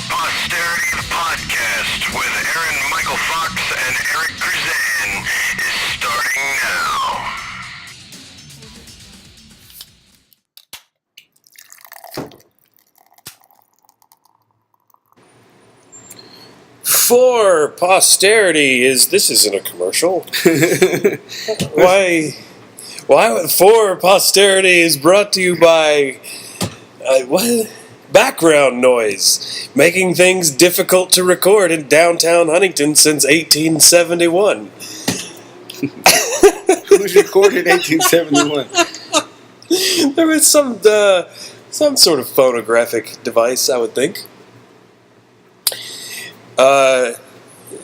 Posterity, the podcast with Aaron-Michael Fox and Eric Crusan is starting now. For Posterity this isn't a commercial. Why For Posterity is brought to you by background noise, making things difficult to record in downtown Huntington since 1871. Who's recorded 1871? There was some sort of phonographic device, I would think.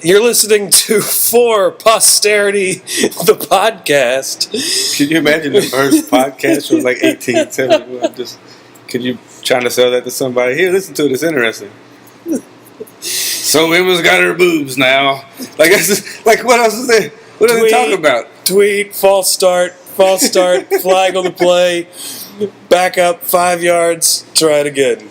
You're listening to For Posterity, the podcast. Can you imagine the first podcast was like 1871? Could you trying to sell that to somebody? Here, listen to it. It's interesting. So Emma's got her boobs now. Like what else is there? What are they talking about? Tweet, false start, flag on the play, back up 5 yards, try it again.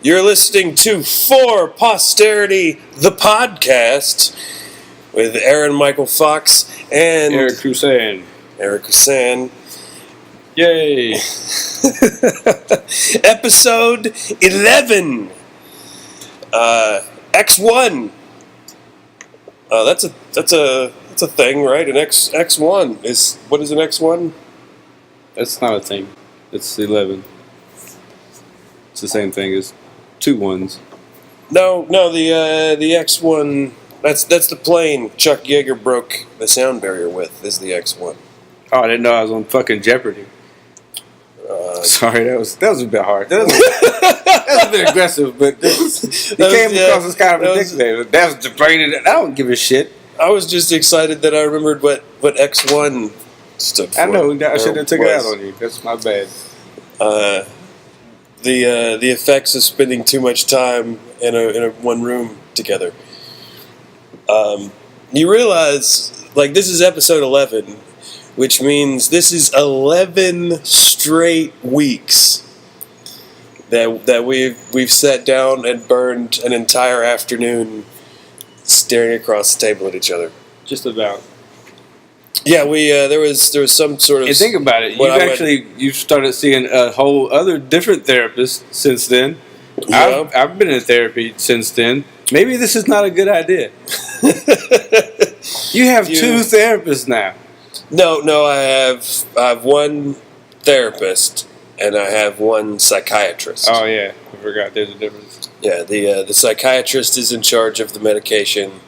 You're listening to For Posterity, the podcast, with Aaron-Michael Fox and Eric Crusan. Yay! Episode 11. X1. That's a thing, right? An X1 what is an X1? That's not a thing. It's 11. It's the same thing as 2 ones. No, the X1. That's the plane Chuck Yeager broke the sound barrier with. Is the X1? Oh, I didn't know I was on fucking Jeopardy. Sorry, that was a bit hard. That was a bit aggressive, but it came across as kind of ridiculous. That's the plane. I don't give a shit. I was just excited that I remembered what X1 stood for. I know. I should have took it out on you. That's my bad. The effects of spending too much time in a one room together. You realize, like, this is episode 11, which means this is 11 straight weeks that we've sat down and burned an entire afternoon staring across the table at each other. Just about. Yeah, there was some sort of. And think about it. You've started seeing a whole other different therapist since then. Yeah. I've been in therapy since then. Maybe this is not a good idea. You have 2 therapists now. No, I have one therapist and I have one psychiatrist. Oh yeah, I forgot. There's a difference. Yeah, the psychiatrist is in charge of the medication.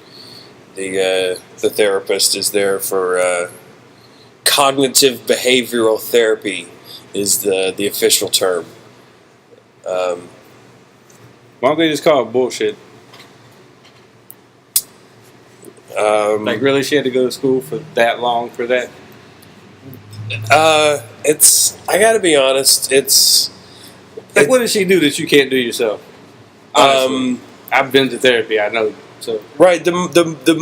The therapist is there for cognitive behavioral therapy is the official term. Why don't they just call it bullshit? Like, really, she had to go to school for that long for that? I gotta be honest, like, what did she do that you can't do yourself? Honestly, I've been to therapy, I know. So right, the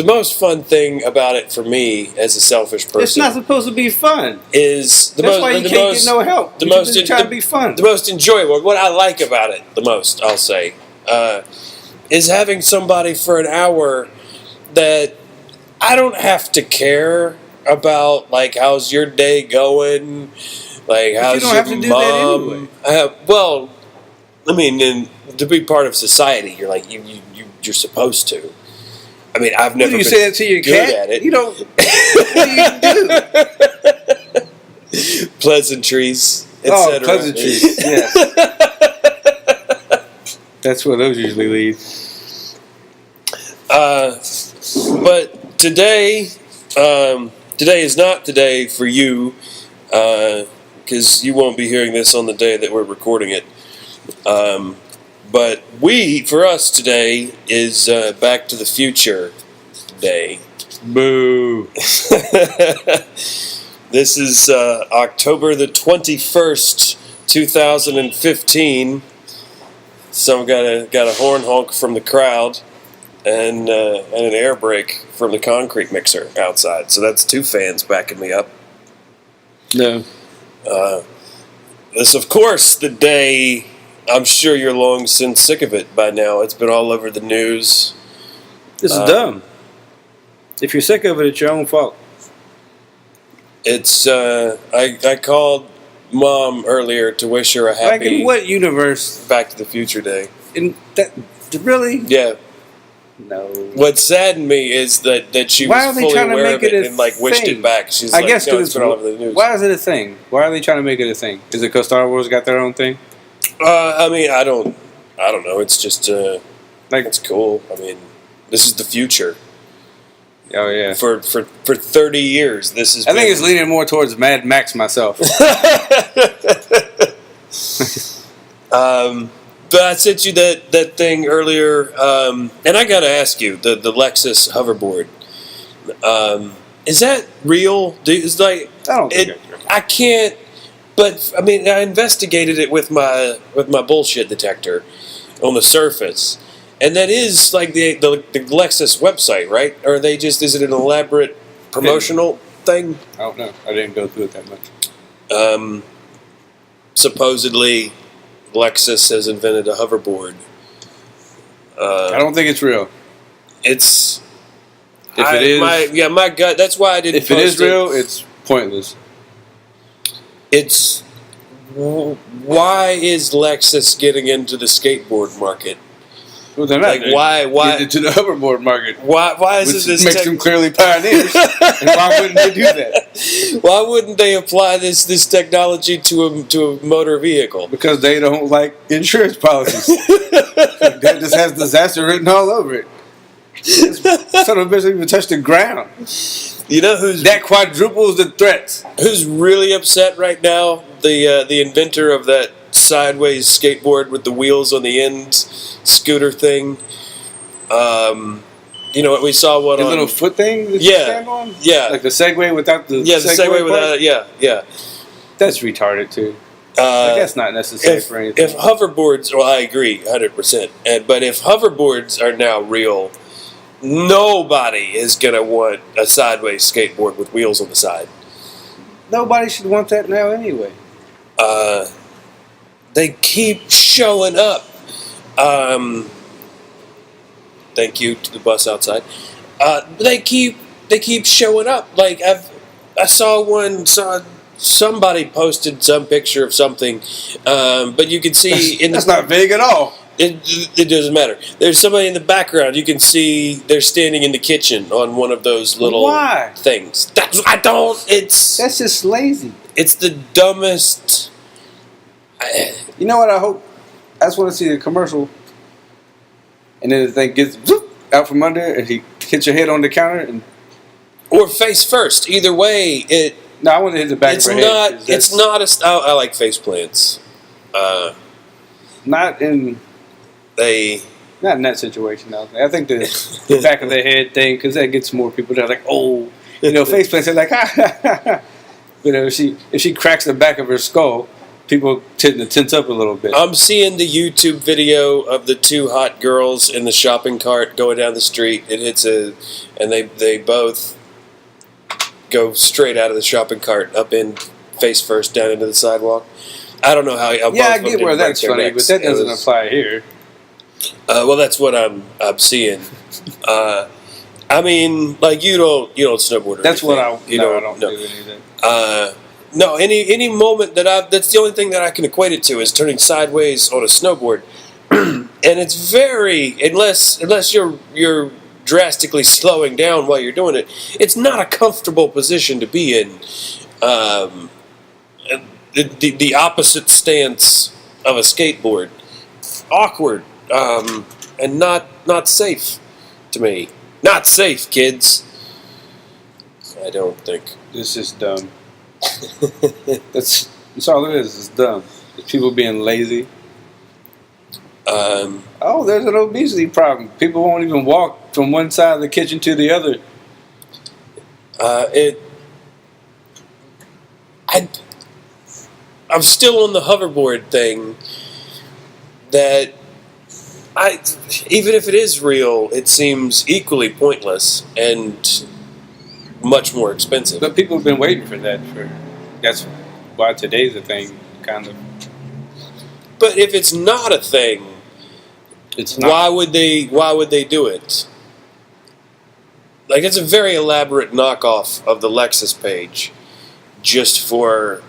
most fun thing about it for me as a selfish person. It's not supposed to be fun. That's why you can't get no help. Try to be fun. The most enjoyable, what I like about it the most, I'll say, is having somebody for an hour that I don't have to care about, like, how's your day going, like, how's your mom. You don't have to do that anyway. Well, I mean, to be part of society, you're like you're supposed to. I mean, I've never. You been say that to your good cat? at it. You don't. What do you do? Pleasantries, etc. Oh, pleasantries. Yeah. That's where those usually lead. But today is not the day for you, because you won't be hearing this on the day that we're recording it. But for us today is Back to the Future Day. Boo. This is October the 21st, 2015. Someone got a horn honk from the crowd. And an air brake from the concrete mixer outside. So that's 2 fans backing me up. No. This, of course, the day I'm sure you're long since sick of it by now. It's been all over the news. This is dumb. If you're sick of it, it's your own fault. It's I called Mom earlier to wish her a happy Like in what universe? Back to the Future Day. In that really? Yeah. No. What saddened me is that she was fully aware of it and wished it back. She's I guess no, it's been all over the news. Why is it a thing? Why are they trying to make it a thing? Is it because Star Wars got their own thing? I mean, I don't know. It's just it's cool. I mean, this is the future. Oh yeah. For 30 years, this is. I think it's leaning more towards Mad Max myself. But I sent you that thing earlier, and I got to ask you, the Lexus hoverboard, is that real? It's like I don't think it's real. I can't. But I mean, I investigated it with my bullshit detector on the surface, and that is like the Lexus website, right? Or are they just is it an elaborate promotional thing? I don't know. I didn't go through it that much. Supposedly, Lexus has invented a hoverboard. I don't think it's real. It's if it is, my gut. That's why I didn't. If it is real, it's pointless. It's why is Lexus getting into the skateboard market? Well, they're not. Like why get into the hoverboard market? Why is which this makes them clearly pioneers? And why wouldn't they do that? Why wouldn't they apply this technology to a motor vehicle? Because they don't like insurance policies. That just has disaster written all over it. Son of a bitch even touched the ground. You know who's that quadruples the threats? Who's really upset right now? The inventor of that sideways skateboard with the wheels on the end scooter thing. You know what we saw one the on little foot thing that you stand on? Yeah. Like the Segway without the the Segway without yeah. That's retarded too. Like that's not necessary for anything. If hoverboards, well, I agree 100%. But if hoverboards are now real, nobody is gonna want a sideways skateboard with wheels on the side. Nobody should want that now anyway. They keep showing up. Thank you to the bus outside. They keep showing up. Like I saw somebody posted some picture of something, but you can see in that's not vague at all. It doesn't matter. There's somebody in the background. You can see they're standing in the kitchen on one of those little things. That's just lazy. It's the dumbest. You know what I hope? I just want to see a commercial, and then the thing gets out from under, and he hits your head on the counter, or face first. Either way, it. No, I want to hit the back of her head. It's not a. I like face plants. Not in that situation. I think the back of their head thing, because that gets more people. They're like, oh, face plants. They're like, ha. If she cracks the back of her skull, people tend to tense up a little bit. I'm seeing the YouTube video of the two hot girls in the shopping cart going down the street. It hits and they both go straight out of the shopping cart, up in face first, down into the sidewalk. I don't know how. Yeah, I get where that's funny, but that doesn't apply here. Well, that's what I'm seeing. I mean, like you don't snowboard. Or that's anything. I don't do anything. No, any moment that's the only thing that I can equate it to is turning sideways on a snowboard, and it's unless you're drastically slowing down while you're doing it, it's not a comfortable position to be in. The opposite stance of a skateboard, awkward, and not safe to me. Not safe, kids. I don't think. This is dumb. That's all it is. It's dumb. It's people being lazy. There's an obesity problem. People won't even walk from one side of the kitchen to the other. I'm still on the hoverboard thing. That even if it is real, it seems equally pointless and much more expensive. But people have been waiting for that. That's why today's a thing, kind of. But if it's not a thing, It's not. why would they do it? Like, it's a very elaborate knockoff of the Lexus page, just for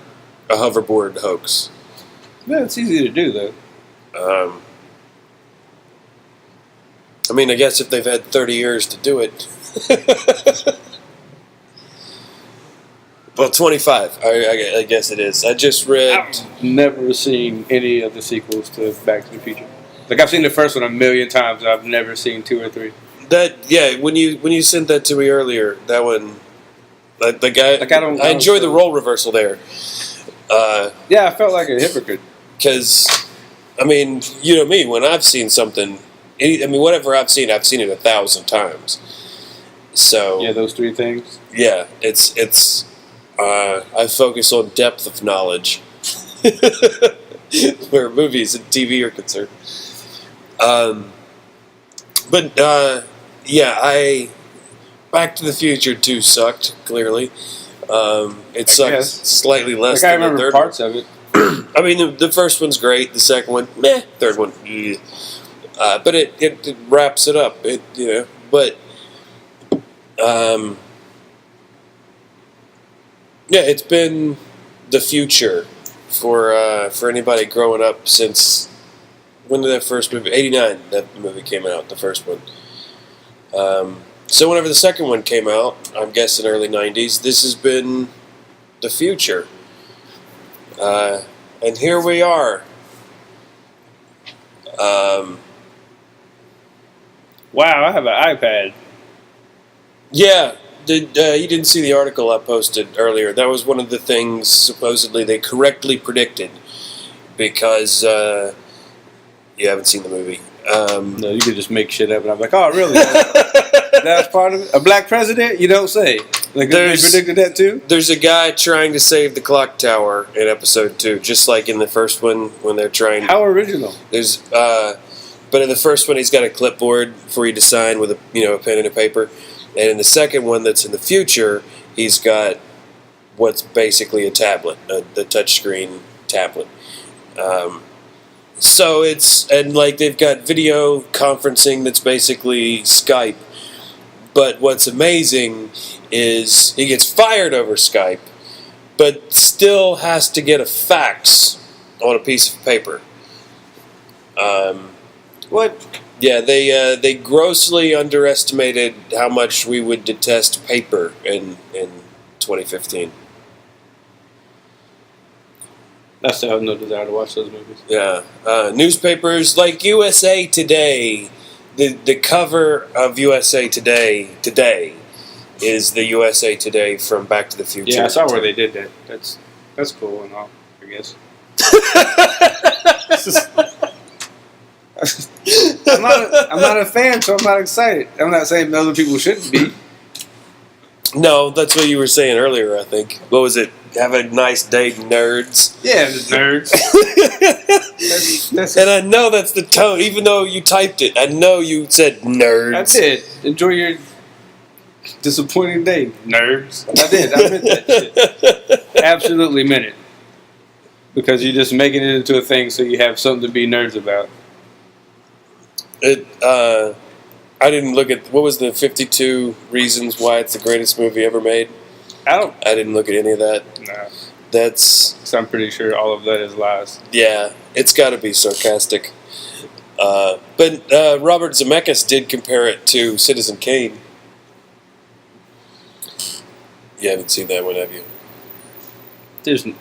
a hoverboard hoax. Yeah, it's easy to do though. I mean, I guess if they've had 30 years to do it. Well, 25. I guess it is. I just read. I've never seen any of the sequels to Back to the Future. Like, I've seen the first one a million times, and I've never seen 2 or 3. When you sent that to me earlier, that one, like I enjoy the role reversal there. Yeah, I felt like a hypocrite. Because, I mean, you know me, when I've seen something, whatever I've seen it 1,000 times. So Yeah, those 3 things. yeah, it's I focus on depth of knowledge, where movies and TV are concerned. Back to the Future 2 sucked, clearly. It sucked slightly less Like, I than the remember third parts of it. I mean, the first one's great. The second one, meh. Third one, but it wraps it up. It's been the future for anybody growing up since when did that first movie? 89. That movie came out. The first one. So whenever the second one came out, I'm guessing early 90s. This has been the future. And here we are. Wow, I have an iPad. Yeah, you didn't see the article I posted earlier. That was one of the things supposedly they correctly predicted because you haven't seen the movie. No, you could just make shit up, and I'm like, oh, really? That's part of it? A black president? You don't say. Like, they predicted that too? There's a guy trying to save the clock tower in episode 2, just like in the first one when they're trying. How original? But in the first one, he's got a clipboard for you to sign with a pen and a paper, and in the second one, that's in the future, he's got what's basically a tablet, the touchscreen tablet. So they've got video conferencing that's basically Skype. But what's amazing is he gets fired over Skype, but still has to get a fax on a piece of paper. What? Yeah, they grossly underestimated how much we would detest paper in 2015. I still have no desire to watch those movies. Yeah, newspapers like USA Today. The cover of USA Today is the USA Today from Back to the Future. Yeah, I saw where they did that. That's cool and all, I guess. I'm not a fan, so I'm not excited. I'm not saying other people shouldn't be. No, that's what you were saying earlier, I think. What was it? Have a nice day, nerds. Yeah, just nerds. And I know that's the tone, even though you typed it. I know you said nerds. I did. Enjoy your disappointing day, nerds. I did. I meant that shit. Absolutely meant it. Because you're just making it into a thing so you have something to be nerds about. I didn't look at, what was the 52 reasons why it's the greatest movie ever made? I didn't look at any of that. No. So I'm pretty sure all of that is lies. Yeah, it's got to be sarcastic. But Robert Zemeckis did compare it to Citizen Kane. You haven't seen that one, have you?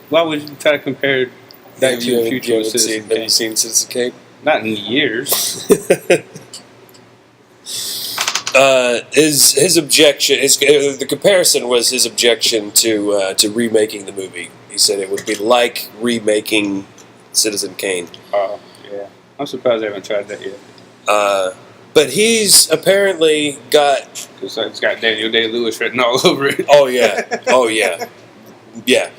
Why would you try to compare Back to the Future with Citizen Kane? Have you seen Citizen Kane? Not in years. His objection, the comparison was his objection to remaking the movie. He said it would be like remaking Citizen Kane. Oh, yeah. I'm surprised they haven't tried that yet. But he's apparently got... It's got Daniel Day-Lewis written all over it. Oh, yeah. Oh, yeah. Yeah.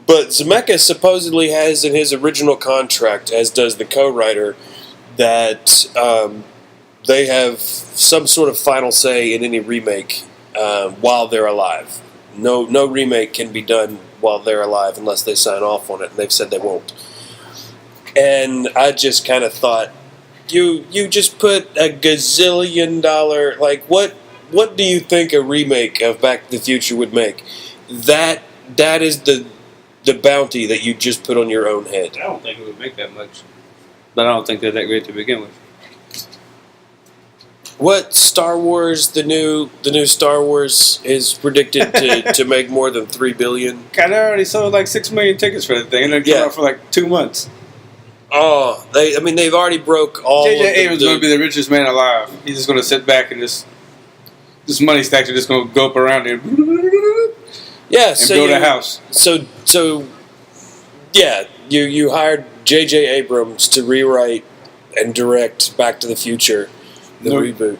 But Zemeckis supposedly has in his original contract, as does the co-writer, that they have some sort of final say in any remake while they're alive. No remake can be done while they're alive unless they sign off on it, and they've said they won't. And I just kind of thought, you just put a gazillion dollar, like, what do you think a remake of Back to the Future would make? That is the bounty that you just put on your own head. I don't think it would make that much. But I don't think they're that great to begin with. What Star Wars, the new Star Wars is predicted to make more than $3 billion. God, they already sold like 6 million tickets for the thing, and they're coming out for like 2 months. Oh, they've already broke all. J.J. Abrams is going to be the richest man alive. He's just going to sit back and this money stacks are just going to go up around him. Yeah, and build a house. So yeah, you hired J.J. Abrams to rewrite and direct Back to the Future. The reboot.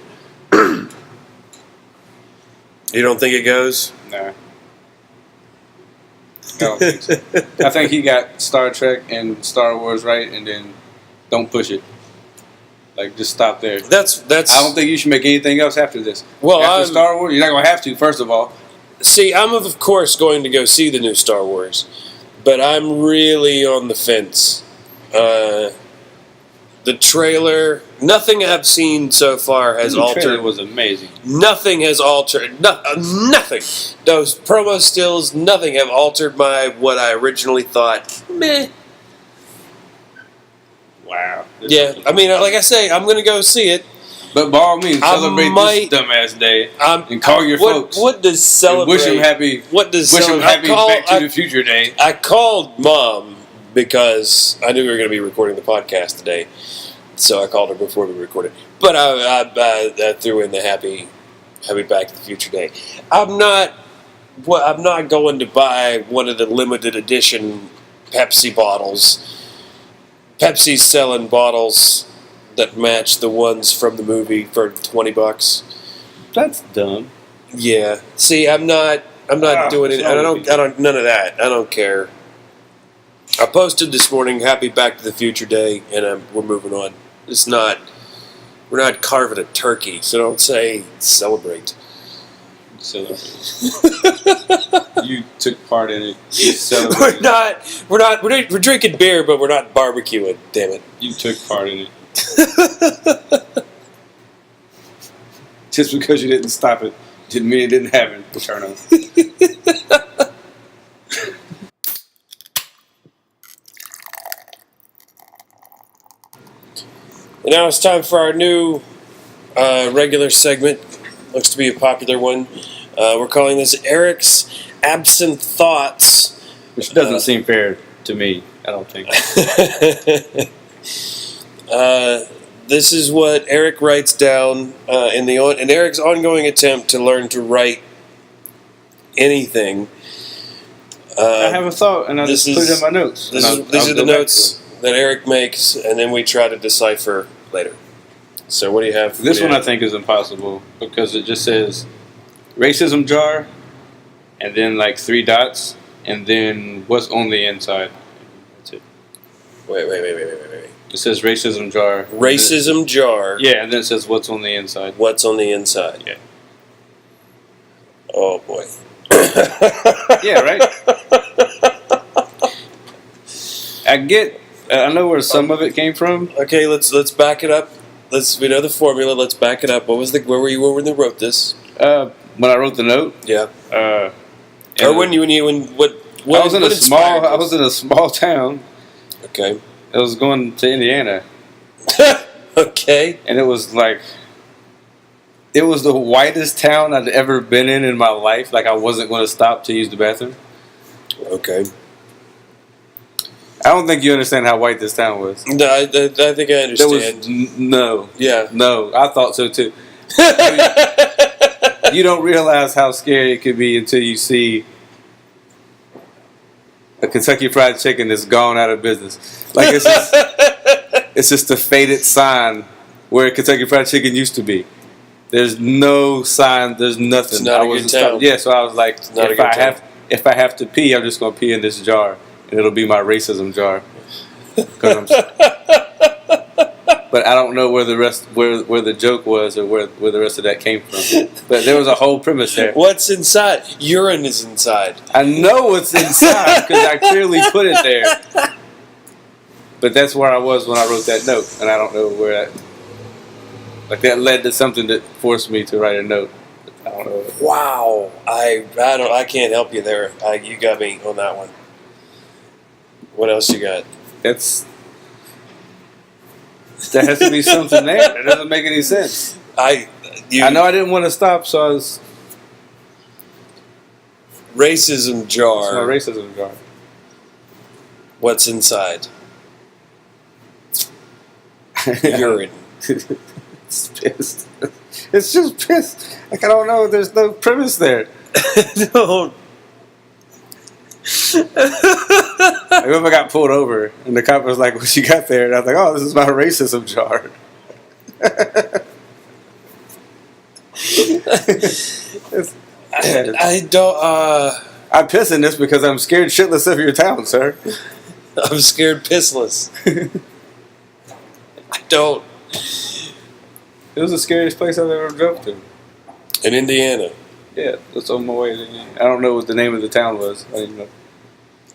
You don't think it goes? Nah. I don't think so. I think he got Star Trek and Star Wars right, and then don't push it. Like, just stop there. That's. I don't think you should make anything else after this. Well, after Star Wars, you're not going to have to, first of all. See, I'm of course going to go see the new Star Wars, but I'm really on the fence. The trailer, nothing I've seen so far has altered. The trailer was amazing. Nothing has altered. Nothing. Those promo stills, nothing have altered what I originally thought. Meh. Wow. Yeah, I mean, like I say, I'm going to go see it. But by all means, celebrate this dumbass day and call your folks. What does celebrate? Wish them happy. What does wish them happy Back to the Future Day? I called Mom because I knew we were going to be recording the podcast today, so I called her before we recorded. But I threw in the happy Back to the Future Day. I'm not going to buy one of the limited edition Pepsi bottles. Pepsi's selling bottles that match the ones from the movie for $20. That's dumb. Yeah. See, I'm not doing it. I don't none of that. I don't care. I posted this morning Happy Back to the Future Day, and we're moving on. We're not carving a turkey, so don't say celebrate. You took part in it. You celebrated. We're drinking beer, but we're not barbecuing. Damn it! You took part in it. Just because you didn't stop it didn't mean it didn't happen. Turn on. And now it's time for our new regular segment. Looks to be a popular one. We're calling this Eric's Absent Thoughts. Which doesn't seem fair to me, I don't think. This is what Eric writes down in Eric's ongoing attempt to learn to write anything. I have a thought, and I just put it in my notes. These are the notes that Eric makes, and then we try to decipher later. So what do you have? This one I think is impossible because it just says racism jar, and then like 3 dots, and then what's on the inside. That's it. Wait. It says racism jar. Racism jar. Yeah, and then it says what's on the inside. What's on the inside? Yeah. Oh boy. Yeah, right? I know where some of it came from. Okay, let's back it up. We know the formula. Let's back it up. Where were you when you wrote this? When I wrote the note. Yeah. Or when what? I was in a small town. Okay. I was going to Indiana. Okay. And it was the whitest town I'd ever been in my life. Like I wasn't going to stop to use the bathroom. Okay. I don't think you understand how white this town was. No, I think I understand. There was no. Yeah. No, I thought so too. You don't realize how scary it could be until you see a Kentucky Fried Chicken that's gone out of business. Like it's just a faded sign where Kentucky Fried Chicken used to be. There's no sign. There's nothing. It's not a good town. Yeah, so I was like, if I have to pee, I'm just gonna pee in this jar, and it'll be my racism jar. But I don't know where the joke was or where the rest of that came from. But there was a whole premise there. What's inside? Urine is inside. I know what's inside because I clearly put it there. But that's where I was when I wrote that note, and I don't know where that. Like that led to something that forced me to write a note. I don't know. Wow, I can't help you there. You got me on that one. What else you got? There has to be something there. It doesn't make any sense. I know I didn't want to stop, so I was. Racism jar. It's my racism jar. What's inside? Urine. It's piss. It's just piss. Like, I don't know. There's no premise there. No. I remember I got pulled over, and the cop was like, "What you got there?" And I was like, "Oh, this is my racism jar." I don't. I'm pissing this because I'm scared shitless of your town, sir. I'm scared pissless. I don't. It was the scariest place I've ever drove to. In Indiana. Yeah, that's on my way to Indiana. I don't know what the name of the town was. I didn't know.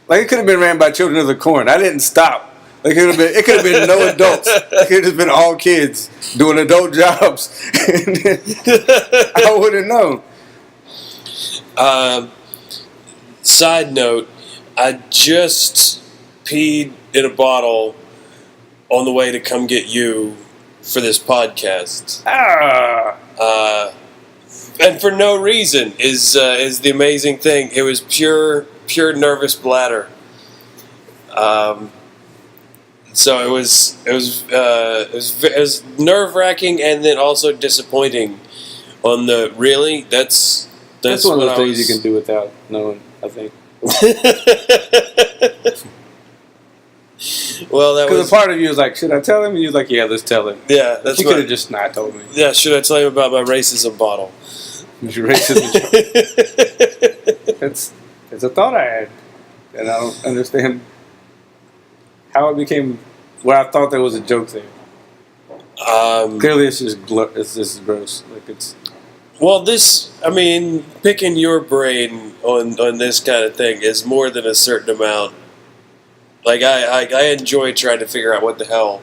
Like, it could have been ran by Children of the Corn. I didn't stop. Like, it could have been no adults. It could have been all kids doing adult jobs. I wouldn't know. Side note, I just peed in a bottle on the way to come get you for this podcast. And for no reason is the amazing thing. It was pure nervous bladder. So it was nerve-wracking and then also disappointing. On the really, that's one of those things you can do without knowing, I think. Well, that was because a part of you was like, should I tell him? And you was like, yeah, let's tell him. Yeah, that's you could have just not told me. Yeah, should I tell him about my racism bottle? Your racism. It's a thought I had, and I don't understand how it became. Well, I thought there was a joke there. Clearly, it's just gross. Like it's. Well, picking your brain on this kind of thing is more than a certain amount. Like, I enjoy trying to figure out what the hell,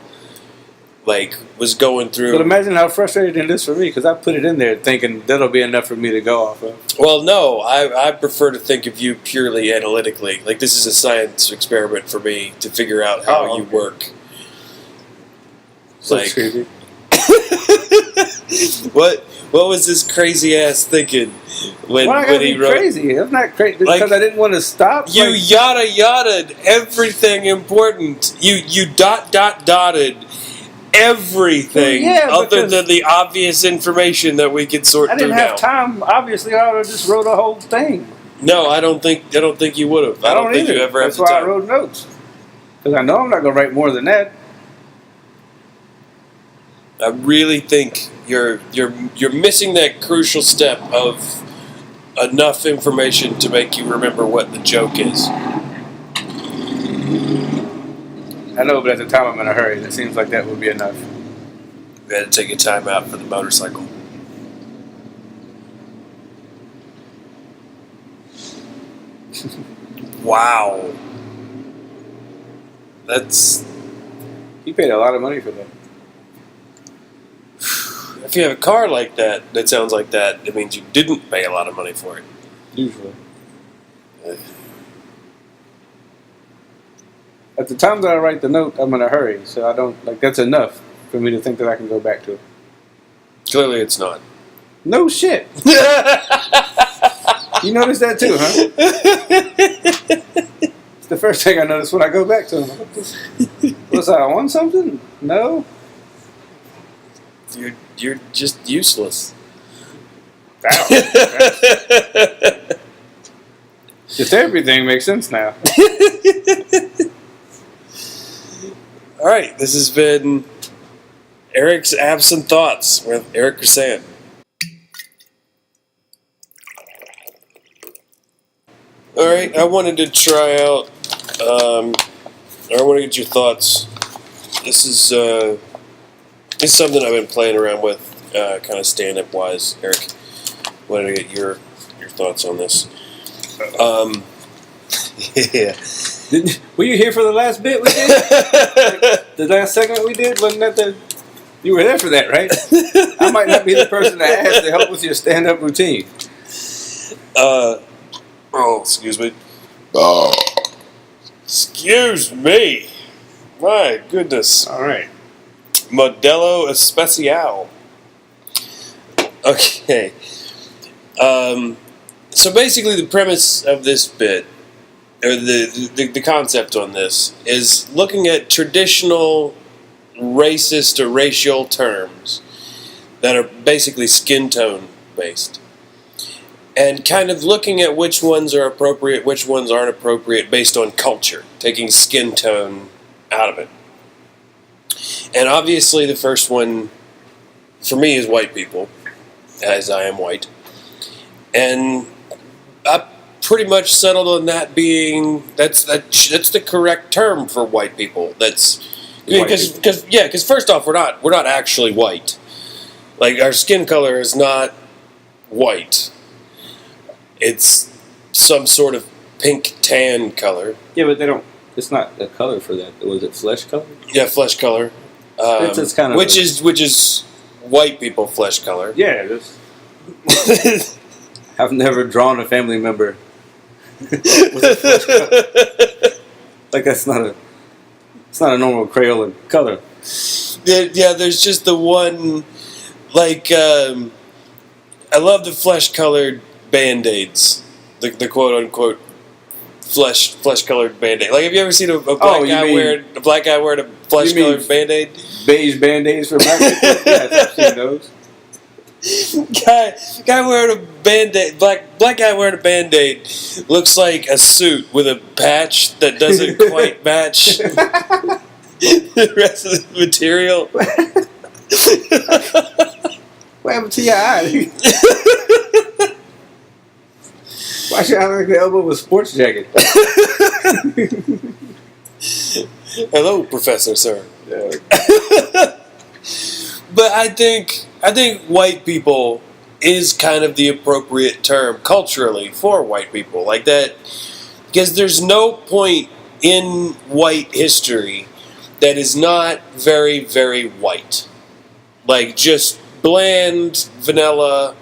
was going through. But imagine how frustrating it is for me, because I put it in there thinking that'll be enough for me to go off of. Well, no, I prefer to think of you purely analytically. Like, this is a science experiment for me to figure out how you work. So creepy. What was this crazy ass thinking when he wrote? Crazy. I'm not crazy because I didn't want to stop. You yada everything important. You dotted everything other than the obvious information that we could sort through. I didn't have time. Obviously, I would have just wrote a whole thing. No, I don't think you would have. I don't think you ever have the time. That's why I wrote notes, because I know I'm not going to write more than that. I really think you're missing that crucial step of enough information to make you remember what the joke is. I know, but at the time I'm in a hurry. It seems like that would be enough. We had to take a time out for the motorcycle. Wow. You paid a lot of money for that. If you have a car like that sounds like that, it means you didn't pay a lot of money for it. Usually. At the time that I write the note, I'm in a hurry, so I don't, that's enough for me to think that I can go back to it. Clearly it's not. No shit! You noticed that too, huh? It's the first thing I notice when I go back to them. Was I on something? No? You're just useless. Just everything makes sense now. All right, this has been Eric's Absent Thoughts with Eric Crusan. All right, I wanted to try out. I want to get your thoughts. This is something I've been playing around with, kind of stand-up wise. Eric, wanted to get your thoughts on this. Yeah. Were you here for the last bit we did? The last segment we did? Wasn't that the... You were there for that, right? I might not be the person to ask to help with your stand-up routine. Excuse me. Excuse me. My goodness. All right. Modelo Especial. Okay. So basically the premise of this bit, or the concept on this, is looking at traditional racist or racial terms that are basically skin tone based. And kind of looking at which ones are appropriate, which ones aren't appropriate based on culture, taking skin tone out of it. And obviously the first one, for me, is white people, as I am white. And I pretty much settled on that being, that's the correct term for white people. That's, because first off, we're not actually white. Like, our skin color is not white. It's some sort of pink tan color. Yeah, but they don't. It's not a color for that. Was it flesh color? Yeah, flesh color. It's kind of which is white people flesh color. Yeah, it is. I've never drawn a family member with a flesh color. Like it's not a normal Crayola color. Yeah, there's just the one. Like I love the flesh colored Band-Aids, the quote-unquote flesh-colored Band-Aid. Like, have you ever seen a black guy wearing a flesh-colored Band-Aid? Beige Band-Aids for black people? Yes, I've seen those. Guy wearing a Band-Aid, black guy wearing a Band-Aid looks like a suit with a patch that doesn't quite match the rest of the material. What happened to your eye? Why should I look like the elbow of a sports jacket? Hello, Professor, sir. Yeah. But I think white people is kind of the appropriate term culturally for white people. Like that, because there's no point in white history that is not very, very white. Like just bland, vanilla,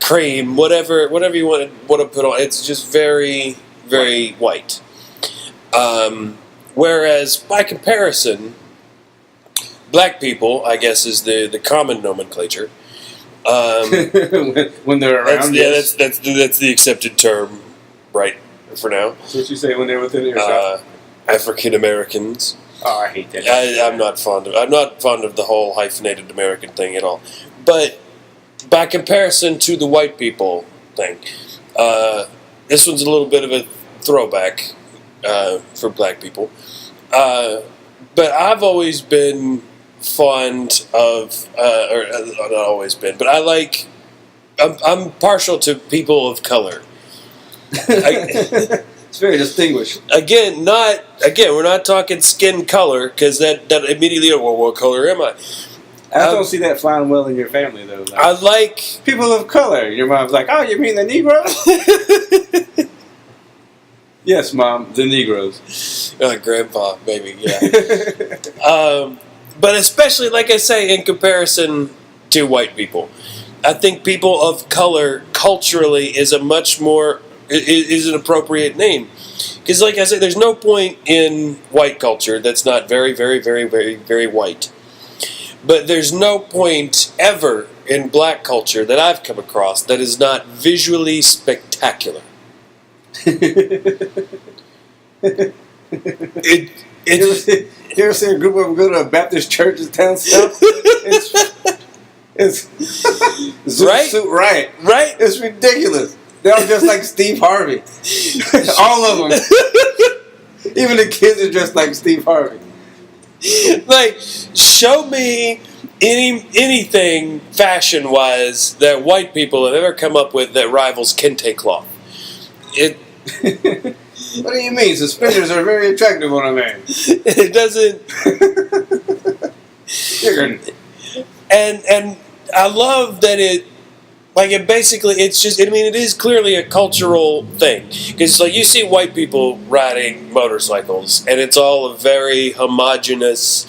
cream, whatever you want to put on. It's just very, very white. Whereas, by comparison, black people, I guess, is the common nomenclature. When they're around, that's the accepted term, right, for now. That's what you say when they're within yourself. African Americans. Oh, I hate that. I'm not fond of the whole hyphenated American thing at all. But by comparison to the white people thing, this one's a little bit of a throwback for black people. But I've always been fond of, or not always been, but I'm partial to people of color. It's very distinguished. Again, we're not talking skin color, because that immediately, well, what color am I? I don't see that flying well in your family, though. Like, I like people of color. Your mom's like, oh, you mean the Negroes? Yes, Mom, the Negroes. Grandpa, maybe, yeah. But especially, like I say, in comparison to white people, I think people of color culturally is a much more is an appropriate name, because, like I said, there's no point in white culture that's not very, very, very, very, very white. But there's no point ever in black culture that I've come across that is not visually spectacular. You ever see a group of them go to a Baptist church down south? It's right? Right? It's ridiculous. They're all just like Steve Harvey. All of them. Even the kids are dressed like Steve Harvey. Like, show me anything fashion-wise that white people have ever come up with that rivals kente cloth. What do you mean? Suspenders are very attractive on a man. It doesn't. And I love that it. Like, it's just, I mean, it is clearly a cultural thing. Because, like, you see white people riding motorcycles, and it's all a very homogenous,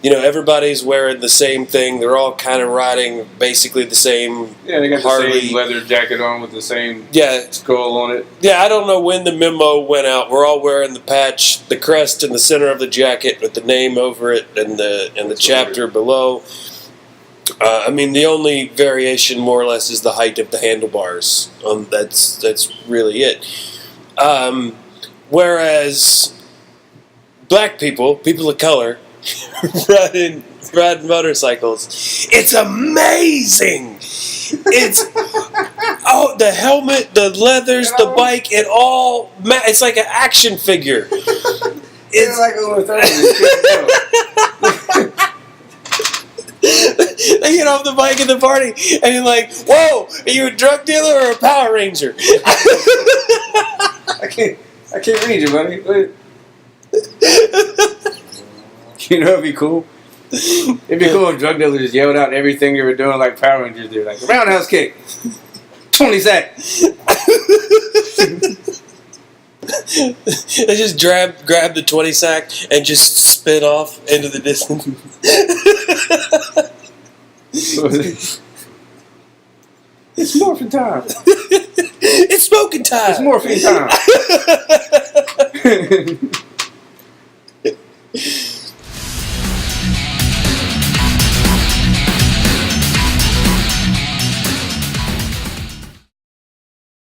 everybody's wearing the same thing. They're all kind of riding basically the same they got Harley. the same leather jacket on with the same skull on it. Yeah, I don't know when the memo went out. We're all wearing the patch, the crest in the center of the jacket with the name over it and the chapter below. I mean, the only variation, more or less, is the height of the handlebars. That's really it. Whereas black people of color, riding motorcycles, it's amazing. It's the helmet, the leathers, the bike, it's like an action figure. It's like a They get off the bike at the party, and you're like, "Whoa, are you a drug dealer or a Power Ranger?" I can't read you, buddy. It'd be cool. It'd be cool if drug dealers just yelled out everything they were doing like Power Rangers do, like roundhouse kick, 20 sack. They just grab the 20 sack and just spin off into the distance. It's morphin' time. It's smoking time. It's morphine time.